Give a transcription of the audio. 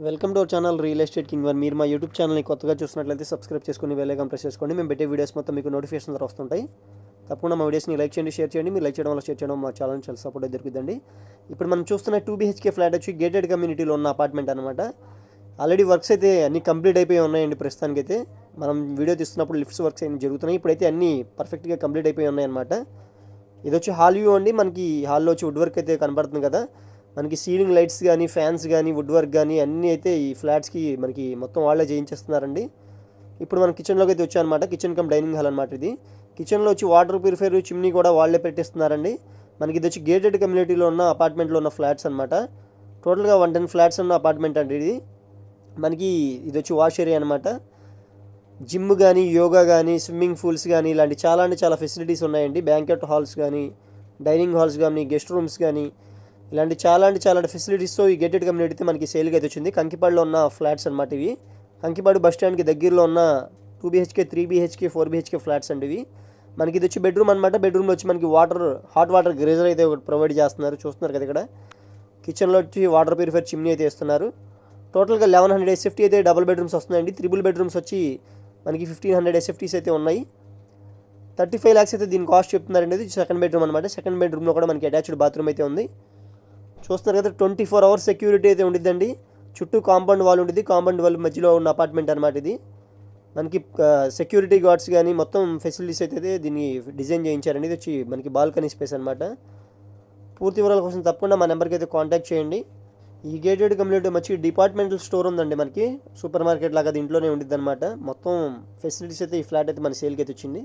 Welcome to our channel real estate king one. మీరు మా YouTube ఛానల్ని కొత్తగా చూసినట్లయితే సబ్స్క్రైబ్ చేసుకుని బెల్ ఐకాన్ ప్రెస్ చేసుకోండి. మేము పెట్టే వీడియోస్ మొత్తం మీకు నోటిఫికేషన్ ద్వారా వస్తుంటాయి. తప్పకుండా మా వీడియోస్ని లైక్ చేయండి, షేర్ చేయండి. మీరు లైక్ చేయడం వల్ల షేర్ చేయడం మా ఛానల్ చాలా సపోర్ట్ దొరుకుతుందండి. ఇప్పుడు మనం చూస్తున్న 2 BHK ఫ్లాట్ వచ్చి గేటెడ్ కమ్యూనిటీలో ఉన్న అపార్ట్మెంట్ అనమాట. ఆల్రెడీ వర్క్స్ అయితే అన్నీ కంప్లీట్ అయిపోయి ఉన్నాయండి. ప్రస్తుతానికైతే మనం వీడియో తీస్తున్నప్పుడు లిఫ్ట్స్ వర్క్స్ అన్ని జరుగుతున్నాయి. ఇప్పుడైతే అన్నీ పర్ఫెక్ట్గా కంప్లీట్ అయిపోయి ఉన్నాయన్నమాట. ఇది వచ్చి హాల్ వ్యూ అండి. మనకి హాల్లో వచ్చి వుడ్ వర్క్ అయితే కనబడుతుంది కదా. మనకి సీలింగ్ లైట్స్ కానీ, ఫ్యాన్స్ కానీ, వుడ్ వర్క్ కానీ అన్నీ అయితే ఈ ఫ్లాట్స్కి మనకి మొత్తం వాళ్ళే చేయించేస్తున్నారండి. ఇప్పుడు మనం కిచెన్లోకి అయితే వచ్చామన్నమాట. కిచెన్ కమ్ డైనింగ్ హాల్ అనమాట ఇది. కిచెన్లో వచ్చి వాటర్ ప్యూరిఫైర్, చిమ్నీ కూడా వాళ్ళే పెట్టిస్తున్నారండి. మనకి ఇది వచ్చి గేటెడ్ కమ్యూనిటీలో ఉన్న అపార్ట్మెంట్లో ఉన్న ఫ్లాట్స్ అనమాట. టోటల్గా 110 ఫ్లాట్స్ ఉన్న అపార్ట్మెంట్ అండి ఇది. మనకి ఇది వచ్చి వాష్ ఏరియా అనమాట. జిమ్ కానీ, యోగా కానీ, స్విమ్మింగ్ పూల్స్ కానీ ఇలాంటి చాలా ఫెసిలిటీస్ ఉన్నాయండి. బ్యాంకెట్ హాల్స్ కానీ, డైనింగ్ హాల్స్ కానీ, గెస్ట్ రూమ్స్ కానీ ఇలాంటి చాలా ఫెసిలిటీస్తో ఈ గేటెడ్ కమ్యూనిటీ అయితే మనకి సేల్గా అయితే వచ్చింది. కంకిపాడులో ఉన్న ఫ్లాట్స్ అనమాట ఇవి. కంకిపాడు బస్ స్టాండ్కి దగ్గరలో ఉన్న 2 BHK, 3 BHK, 4 BHK ఫ్లాట్స్ అండి ఇవి. మనకి ఇది వచ్చి బెడ్రూమ్ అనమాట. బెడ్రూమ్లో వచ్చి మనకి హాట్ వాటర్ గ్రేజర్ అయితే ఒకటి ప్రొవైడ్ చేస్తున్నారు. చూస్తున్నారు కదా ఇక్కడ. కిచెన్లో వచ్చి వాటర్ ప్యూరిఫైర్, చిమ్నీ అయితే ఇస్తున్నారు. టోటల్గా 1100 SFT అయితే డబుల్ బెడ్రూమ్స్ వస్తున్నాయండి. త్రిబుల్ బెడ్రూమ్స్ వచ్చి మనకి 1500 SFTs అయితే ఉన్నాయి. 35 lakhs అయితే దీని కాస్ట్ చెప్తున్నారండి. ఇది సెకండ్ బెడ్రూమ్ అనమాట. సెకండ్ బెడ్రూమ్లో కూడా మనకి అటాచ్డ్ బాత్రూమ్ అయితే ఉంది. చూస్తున్నారు కదా, 24 hours సెక్యూరిటీ అయితే ఉండిద్దండి. చుట్టూ కాంపౌండ్ వాల్ ఉంటుంది. కాంపౌండ్ వాల్ మధ్యలో ఉన్న అపార్ట్మెంట్ అనమాట ఇది. మనకి సెక్యూరిటీ గార్డ్స్ కానీ మొత్తం ఫెసిలిటీస్ అయితే దీన్ని డిజైన్ చేయించారండి. ఇది వచ్చి మనకి బాల్కనీ స్పేస్ అనమాట. పూర్తి వివరాల కోసం తప్పకుండా మా నెంబర్కి అయితే కాంటాక్ట్ చేయండి. ఈ గేటెడ్ కమ్యూనిటీ మంచి డిపార్ట్మెంటల్ స్టోర్ ఉందండి. మనకి సూపర్ మార్కెట్ లాగా దీంట్లోనే ఉండిద్ది అనమాట. మొత్తం ఫెసిలిటీస్ అయితే ఈ ఫ్లాట్ అయితే మన సేల్కి అయితే వచ్చింది.